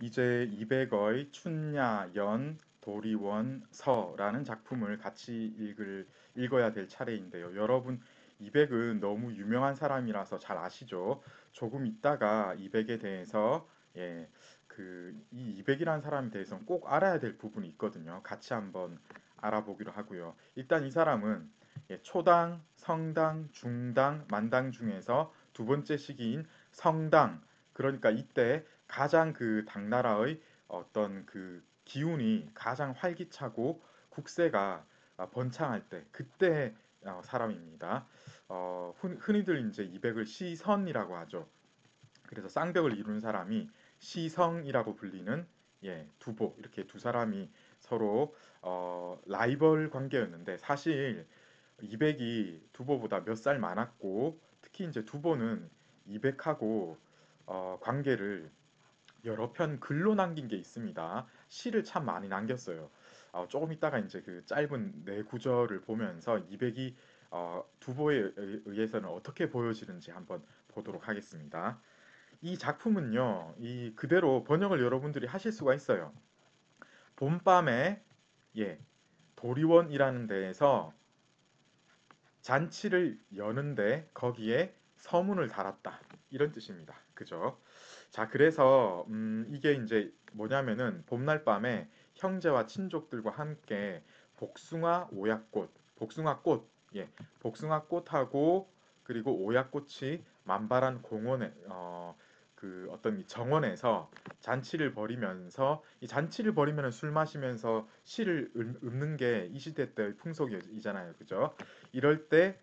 이제 이백의 춘야, 연, 도리원, 서라는 작품을 같이 읽어야 될 차례인데요. 여러분, 이백은 너무 유명한 사람이라서 잘 아시죠? 조금 있다가 이백에 대해서 이 이백이라는 사람에 대해서는 꼭 알아야 될 부분이 있거든요. 같이 한번 알아보기로 하고요. 일단 이 사람은 초당, 성당, 중당, 만당 중에서 두 번째 시기인 성당, 그러니까 이때 가장 그 당나라의 어떤 그 기운이 가장 활기차고 국세가 번창할 때 그때 사람입니다. 흔히들 이제 이백을 시선이라고 하죠. 그래서 쌍벽을 이룬 사람이 시성이라고 불리는 두보, 이렇게 두 사람이 서로 라이벌 관계였는데, 사실 이백이 두보보다 몇 살 많았고, 특히 이제 두보는 이백하고 관계를 여러 편 글로 남긴 게 있습니다. 시를 참 많이 남겼어요. 조금 있다가 이제 그 짧은 네 구절을 보면서 이백이 두보에 의해서는 어떻게 보여지는지 한번 보도록 하겠습니다. 이 작품은요, 이 그대로 번역을 여러분들이 하실 수가 있어요. 봄밤에 도리원이라는 데에서 잔치를 여는데 거기에 서문을 달았다, 이런 뜻입니다. 그죠? 자, 그래서 이게 이제 뭐냐면은 봄날 밤에 형제와 친족들과 함께 복숭아 오약꽃, 복숭아꽃, 복숭아꽃하고 그리고 오약꽃이 만발한 공원에 그 어떤 이 정원에서 잔치를 벌이면서, 이 잔치를 벌이면 술 마시면서 시를 읊는 게 이 시대 때의 풍속이잖아요. 그죠? 이럴 때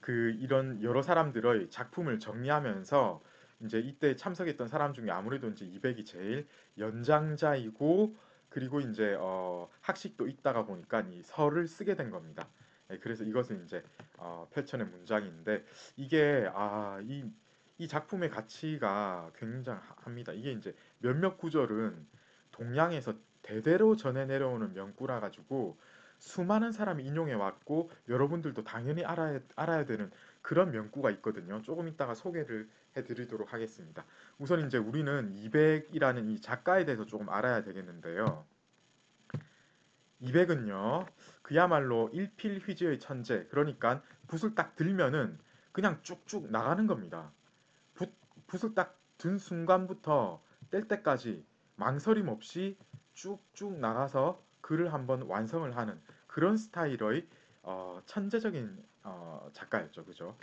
그 이런 여러 사람들의 작품을 정리하면서 이제 이때 참석했던 사람 중에 아무래도 이제 이백이 제일 연장자이고, 그리고 이제 학식도 있다가 보니까 이 서를 쓰게 된 겁니다. 그래서 이것은 이제 펼쳐낸 문장인데, 이게 이 작품의 가치가 굉장합니다. 이게 이제 몇몇 구절은 동양에서 대대로 전해 내려오는 명구라 가지고 수많은 사람이 인용해 왔고, 여러분들도 당연히 알아야 되는 그런 명구가 있거든요. 조금 이따가 소개를 해드리도록 하겠습니다. 우선 이제 우리는 이백이라는 이 작가에 대해서 조금 알아야 되겠는데요. 이백은요, 그야말로 일필휘지의 천재, 그러니까 붓을 딱 들면은 그냥 쭉쭉 나가는 겁니다. 붓을 딱 든 순간부터 뗄 때까지 망설임 없이 쭉쭉 나가서 글을 한번 완성을 하는 그런 스타일의 천재적인 작가였죠. 그죠?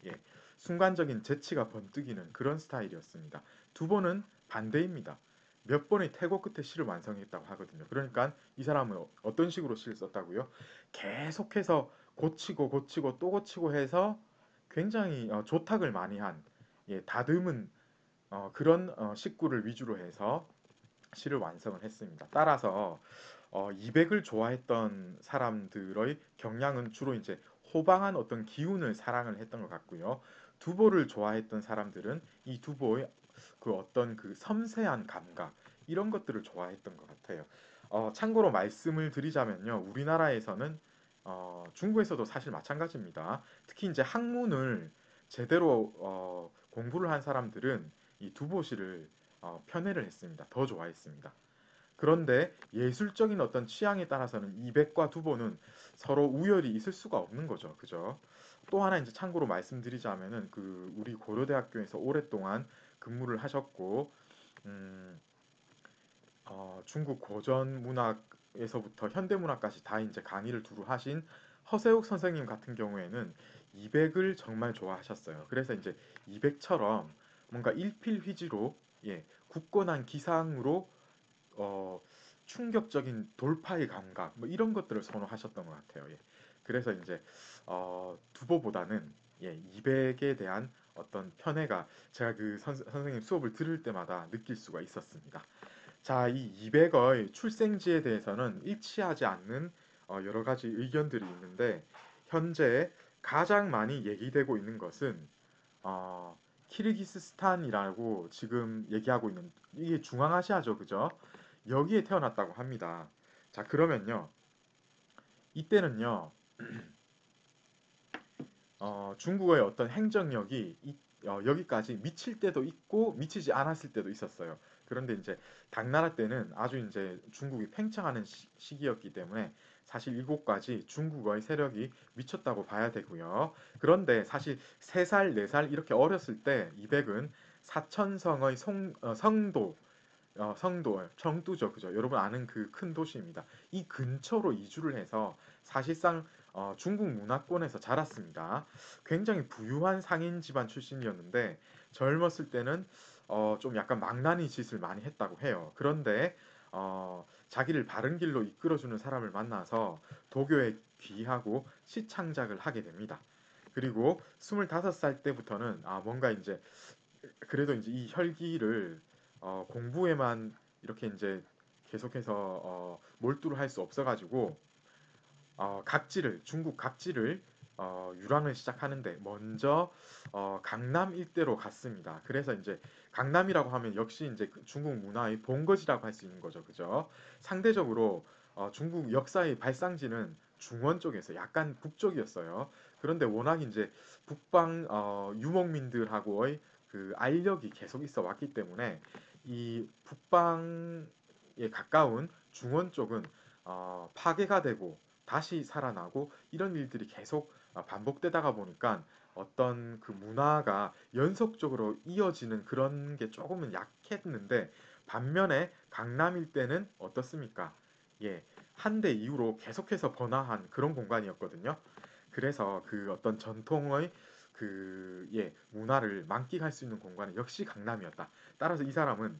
순간적인 재치가 번뜩이는 그런 스타일이었습니다. 두번은 반대입니다. 몇 번의 퇴고 끝에 시를 완성했다고 하거든요. 그러니까 이 사람은 어떤 식으로 시를 썼다고요? 계속해서 고치고 고치고 또 고치고 해서 굉장히 조탁을 많이 한, 다듬은 그런 식구를 위주로 해서 시를 완성을 했습니다. 따라서 이백을 좋아했던 사람들의 경향은 주로 이제 호방한 어떤 기운을 사랑을 했던 것 같고요. 두보를 좋아했던 사람들은 이 두보의 그 어떤 그 섬세한 감각, 이런 것들을 좋아했던 것 같아요. 참고로 말씀을 드리자면요, 우리나라에서는 중국에서도 사실 마찬가지입니다. 특히 이제 학문을 제대로 공부를 한 사람들은 이 두보시를 편애를 했습니다. 더 좋아했습니다. 그런데 예술적인 어떤 취향에 따라서는 이백과 두보는 서로 우열이 있을 수가 없는 거죠. 그죠? 또 하나 이제 참고로 말씀드리자면은 그 우리 고려대학교에서 오랫동안 근무를 하셨고, 음, 중국 고전 문학에서부터 현대 문학까지 다 이제 강의를 두루 하신 허세욱 선생님 같은 경우에는 이백을 정말 좋아하셨어요. 그래서 이제 이백처럼 뭔가 일필휘지로 굳건한 기상으로 어, 충격적인 돌파의 감각, 뭐 이런 것들을 선호하셨던 것 같아요. 그래서 이제 두보보다는 200에 대한 어떤 편애가 제가 그 선생님 수업을 들을 때마다 느낄 수가 있었습니다. 자, 이 200의 출생지에 대해서는 일치하지 않는 여러 가지 의견들이 있는데, 현재 가장 많이 얘기되고 있는 것은 키르기스스탄이라고 지금 얘기하고 있는, 이게 중앙아시아죠, 그죠? 여기에 태어났다고 합니다. 자, 그러면요, 이때는요, 중국의 어떤 행정력이 여기까지 미칠 때도 있고 미치지 않았을 때도 있었어요. 그런데 이제 당나라 때는 아주 이제 중국이 팽창하는 시기였기 때문에 사실 이곳까지 중국의 세력이 미쳤다고 봐야 되고요. 그런데 사실 3살, 4살 이렇게 어렸을 때 이백은 사천성의 성도, 성도, 청두죠, 그죠? 여러분 아는 그 큰 도시입니다. 이 근처로 이주를 해서 사실상 중국 문화권에서 자랐습니다. 굉장히 부유한 상인 집안 출신이었는데 젊었을 때는 좀 약간 망나니 짓을 많이 했다고 해요. 그런데 자기를 바른 길로 이끌어주는 사람을 만나서 도교에 귀하고 시창작을 하게 됩니다. 그리고 25살 때부터는 뭔가 이제 그래도 이제 이 혈기를 공부에만 이렇게 이제 계속해서 몰두를 할 수 없어가지고 각지를 중국 각지를 유랑을 시작하는데 먼저 강남 일대로 갔습니다. 그래서 이제 강남이라고 하면 역시 이제 그 중국 문화의 본거지라고 할 수 있는 거죠, 그죠? 상대적으로 중국 역사의 발상지는 중원 쪽에서 약간 북쪽이었어요. 그런데 워낙 이제 북방 유목민들하고의 그 알력이 계속 있어 왔기 때문에 이 북방에 가까운 중원 쪽은 파괴가 되고 다시 살아나고 이런 일들이 계속 반복되다가 보니까 어떤 그 문화가 연속적으로 이어지는 그런 게 조금은 약했는데 반면에 강남 일대는 어떻습니까? 예, 한대 이후로 계속해서 번화한 그런 공간이었거든요. 그래서 그 어떤 전통의 문화를 만끽할 수 있는 공간은 역시 강남이었다. 따라서 이 사람은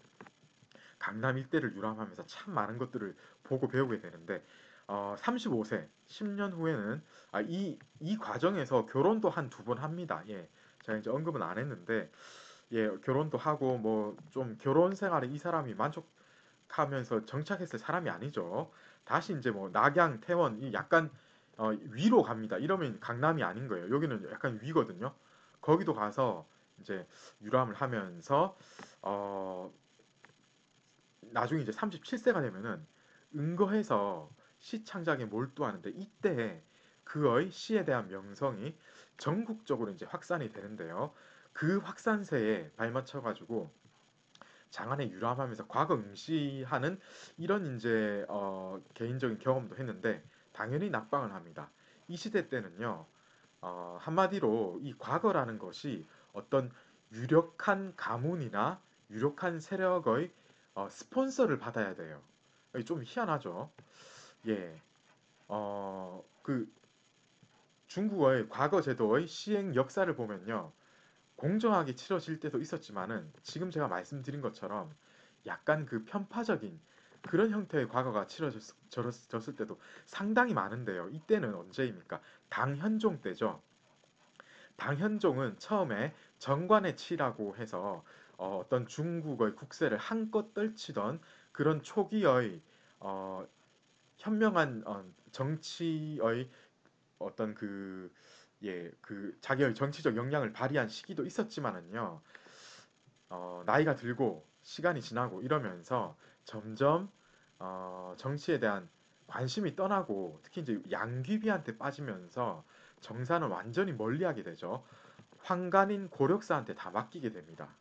강남 일대를 유람하면서 참 많은 것들을 보고 배우게 되는데 35세, 10년 후에는 이 과정에서 결혼도 한 2번 합니다. 예. 제가 이제 언급은 안 했는데 예, 결혼도 하고 뭐 좀 결혼 생활에 이 사람이 만족하면서 정착했을 사람이 아니죠. 다시 이제 뭐 낙양, 태원 이 약간 위로 갑니다. 이러면 강남이 아닌 거예요. 여기는 약간 위거든요. 거기도 가서 이제 유람을 하면서 어, 나중에 이제 37세가 되면은 은거해서 시 창작에 몰두하는데 이때 그의 시에 대한 명성이 전국적으로 이제 확산이 되는데요. 그 확산세에 발맞춰 가지고 장안에 유람하면서 과거 응시하는 이런 이제 개인적인 경험도 했는데 당연히 낙방을 합니다. 이 시대 때는요. 한마디로 이 과거라는 것이 어떤 유력한 가문이나 유력한 세력의 스폰서를 받아야 돼요. 좀 희한하죠. 예. 그 중국의 과거 제도의 시행 역사를 보면요. 공정하게 치러질 때도 있었지만은 지금 제가 말씀드린 것처럼 약간 그 편파적인 그런 형태의 과거가 치러졌을 때도 상당히 많은데요. 이때는 언제입니까? 당현종 때죠. 당현종은 처음에 정관의 치라고 해서 떤 중국의 국세를 한껏 떨치던 그런 초기의 어, 현명한 정치의 어떤 그 자기의 정치적 역량을 발휘한 시기도 있었지만은요. 나이가 들고 시간이 지나고 이러면서 점점 정치에 대한 관심이 떠나고 특히 이제 양귀비한테 빠지면서 정사는 완전히 멀리하게 되죠. 황간인 고력사한테 다 맡기게 됩니다.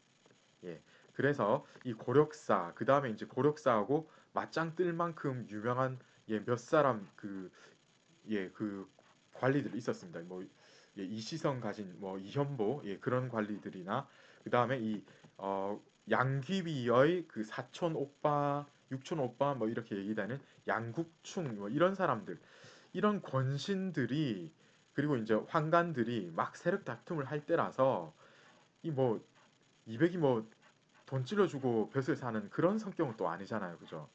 예. 그래서 이 고력사 그 다음에 이제 고력사하고 맞짱 뜰 만큼 유명한 몇 사람 그 관리들이 있었습니다. 뭐 이시성 가진 뭐 이현보 그런 관리들이나 그 다음에 이 양귀비의 그 사촌 오빠, 육촌 오빠 뭐 이렇게 얘기되는 양국충 뭐 이런 사람들, 이런 권신들이 그리고 이제 황관들이 막 세력 다툼을 할 때라서 이 뭐 이백이 뭐 돈 찔러주고 벼슬 사는 그런 성격은 또 아니잖아요, 그죠?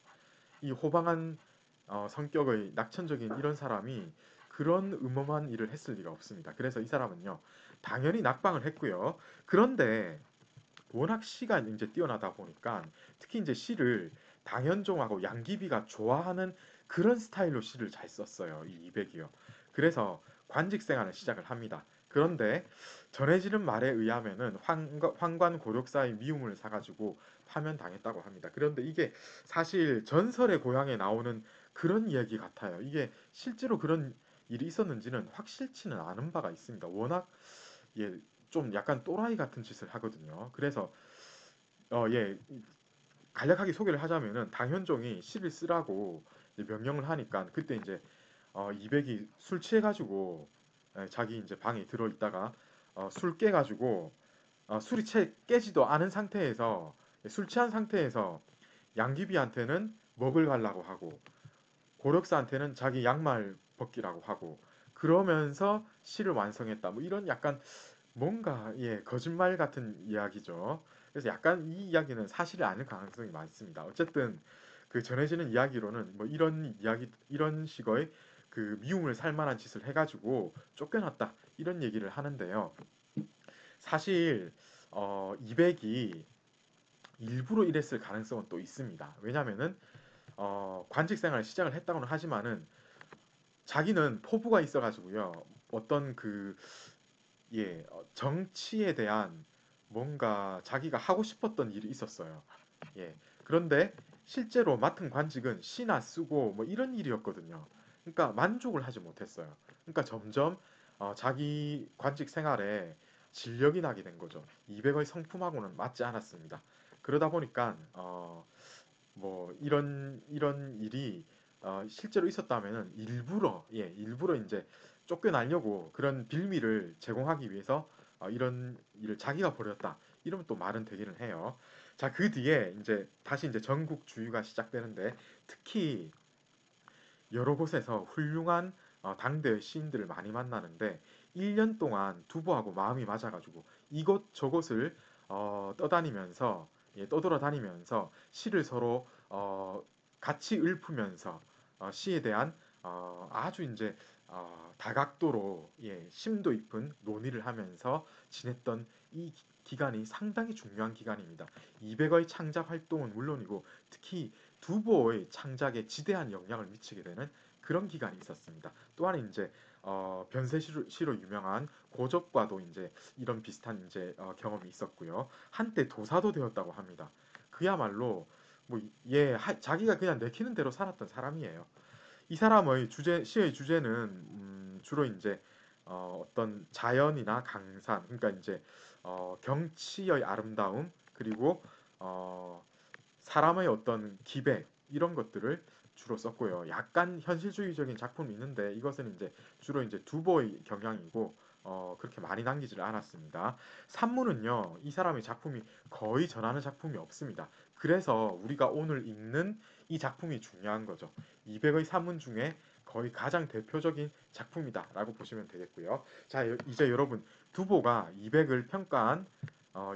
이 호방한 성격의 낙천적인 이런 사람이 그런 음험한 일을 했을 리가 없습니다. 그래서 이 사람은요, 당연히 낙방을 했고요. 그런데 워낙 시가 이제 뛰어나다 보니까 특히 이제 시를 당현종하고 양귀비가 좋아하는 그런 스타일로 시를 잘 썼어요. 이 이백이요. 그래서 관직 생활을 시작을 합니다. 그런데 전해지는 말에 의하면은 황관 고력사의 미움을 사가지고 파면당했다고 합니다. 그런데 이게 사실 전설의 고향에 나오는 그런 이야기 같아요. 이게 실제로 그런 일이 있었는지는 확실치는 않은 바가 있습니다. 워낙 예, 좀 약간 또라이 같은 짓을 하거든요. 그래서 예, 간략하게 소개를 하자면은 당현종이 시를 쓰라고 이제 명령을 하니까 그때 이제 이백이 술 취해가지고 자기 이제 방에 들어 있다가 술 깨가지고 술이 채 깨지도 않은 상태에서 술 취한 상태에서 양귀비한테는 먹을 가려고 하고 고력사한테는 자기 양말 벗기라고 하고 그러면서 시를 완성했다. 뭐 이런 약간 뭔가 거짓말 같은 이야기죠. 그래서 약간 이 이야기는 사실이 아닐 가능성이 많습니다. 어쨌든 그 전해지는 이야기로는 뭐 이런 이야기 이런 식의 그 미움을 살 만한 짓을 해가지고 쫓겨났다 이런 얘기를 하는데요. 사실 이백이 일부러 이랬을 가능성은 또 있습니다. 왜냐하면은 관직 생활을 시작을 했다고는 하지만은 자기는 포부가 있어가지고요. 어떤 정치에 대한 뭔가 자기가 하고 싶었던 일이 있었어요. 예. 그런데 실제로 맡은 관직은 시나 쓰고 뭐 이런 일이었거든요. 그러니까 만족을 하지 못했어요. 그러니까 점점 자기 관직 생활에 진력이 나게 된 거죠. 이백의 성품하고는 맞지 않았습니다. 그러다 보니까 뭐 이런 일이 실제로 있었다면은 일부러 이제 쫓겨나려고 그런 빌미를 제공하기 위해서 이런 일을 자기가 벌였다. 이러면 또 말은 되기는 해요. 자, 그 뒤에 이제 다시 이제 전국주의가 시작되는데 특히 여러 곳에서 훌륭한 당대의 시인들을 많이 만나는데 1년 동안 두부하고 마음이 맞아가지고 이곳 저곳을 떠다니면서 떠돌아다니면서 시를 서로 같이 읊으면서 시에 대한 아주 이제 다각도로 심도 깊은 논의를 하면서 지냈던 이 기간이 상당히 중요한 기간입니다. 이백의 창작 활동은 물론이고 특히 두보의 창작에 지대한 영향을 미치게 되는 그런 기간이 있었습니다. 또한 이제 변세시로 유명한 고적과도 이제 이런 비슷한 이제 경험이 있었고요. 한때 도사도 되었다고 합니다. 그야말로 자기가 그냥 내키는 대로 살았던 사람이에요. 이 사람의 시의 주제는 주로 이제 어떤 자연이나 강산, 그러니까 이제 경치의 아름다움 그리고 어, 사람의 어떤 기백 이런 것들을 주로 썼고요. 약간 현실주의적인 작품이 있는데 이것은 이제 주로 이제 두보의 경향이고 그렇게 많이 남기지를 않았습니다. 산문은요, 이 사람의 작품이 거의 전하는 작품이 없습니다. 그래서 우리가 오늘 읽는 이 작품이 중요한 거죠. 이백의 산문 중에 거의 가장 대표적인 작품이다라고 보시면 되겠고요. 자, 이제 여러분 두보가 이백을 평가한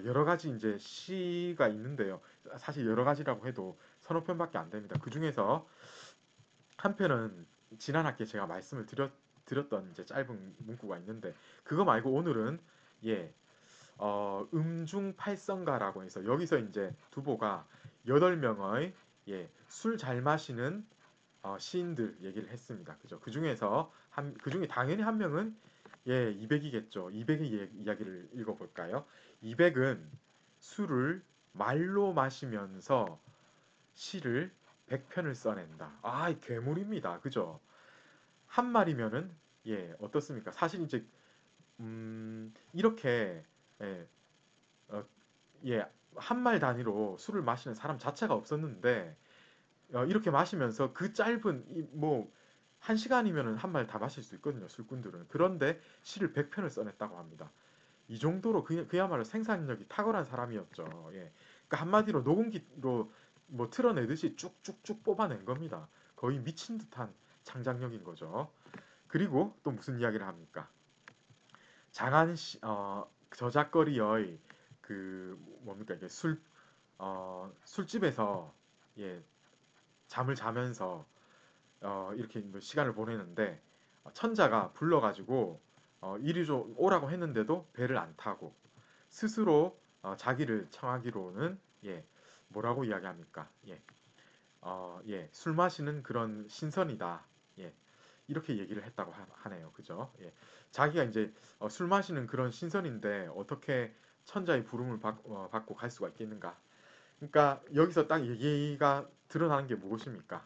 여러 가지 이제 시가 있는데요. 사실 여러 가지라고 해도 서너 편밖에 안 됩니다. 그 중에서 한 편은 지난 학기에 제가 말씀을 드렸던 이제 짧은 문구가 있는데 그거 말고 오늘은 예, 음중팔성가라고 해서 여기서 이제 두보가 8명의 술 잘 마시는 시인들 얘기를 했습니다. 그죠? 그 중에서 그 중에 당연히 한 명은 이백이겠죠. 이백의 이야기를 읽어볼까요? 이백은 술을 말로 마시면서 시를 100편을 써낸다. 아, 괴물입니다. 그죠? 한 말이면은 어떻습니까? 사실 이제 이렇게 예, 어, 한 말 단위로 술을 마시는 사람 자체가 없었는데 이렇게 마시면서 그 짧은 뭐 1시간이면은 한 말 다 마실 수 있거든요. 술꾼들은. 그런데 시를 100편을 써냈다고 합니다. 이 정도로 그야말로 생산력이 탁월한 사람이었죠. 예. 그러니까 한마디로 녹음기로 뭐 틀어내듯이 쭉쭉쭉 뽑아낸 겁니다. 거의 미친 듯한 창작력인 거죠. 그리고 또 무슨 이야기를 합니까? 장안 저작거리의 그 뭡니까 이게 술집에서 예 잠을 자면서 이렇게 뭐 시간을 보내는데 천자가 불러가지고 이리 좀 오라고 했는데도 배를 안 타고 스스로 자기를 청하기로는 뭐라고 이야기합니까? 술 마시는 그런 신선이다. 이렇게 얘기를 했다고 하네요. 그죠? 자기가 이제 술 마시는 그런 신선인데 어떻게 천자의 부름을 받고 갈 수가 있겠는가? 그러니까 여기서 딱 얘기가 드러나는 게 무엇입니까?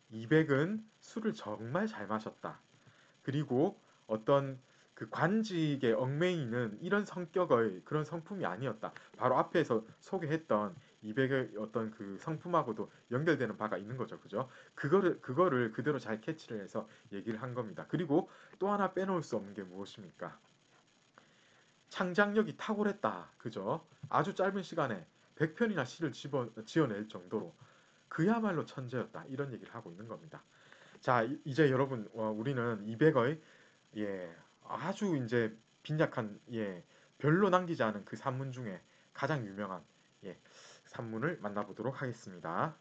이백은 술을 정말 잘 마셨다. 그리고 어떤 그 관직에 얽매이는 이런 성격의 그런 성품이 아니었다. 바로 앞에서 소개했던 200의 어떤 그 성품하고도 연결되는 바가 있는 거죠. 그죠? 그거를 그대로 잘 캐치를 해서 얘기를 한 겁니다. 그리고 또 하나 빼놓을 수 없는 게 무엇입니까? 창작력이 탁월했다. 그죠? 아주 짧은 시간에 100편이나 시를 지어낼 정도로 그야말로 천재였다. 이런 얘기를 하고 있는 겁니다. 자, 이제 여러분, 우리는 200의 예, 아주 이제 빈약한 별로 남기지 않은 그 산문 중에 가장 유명한 산문을 만나보도록 하겠습니다.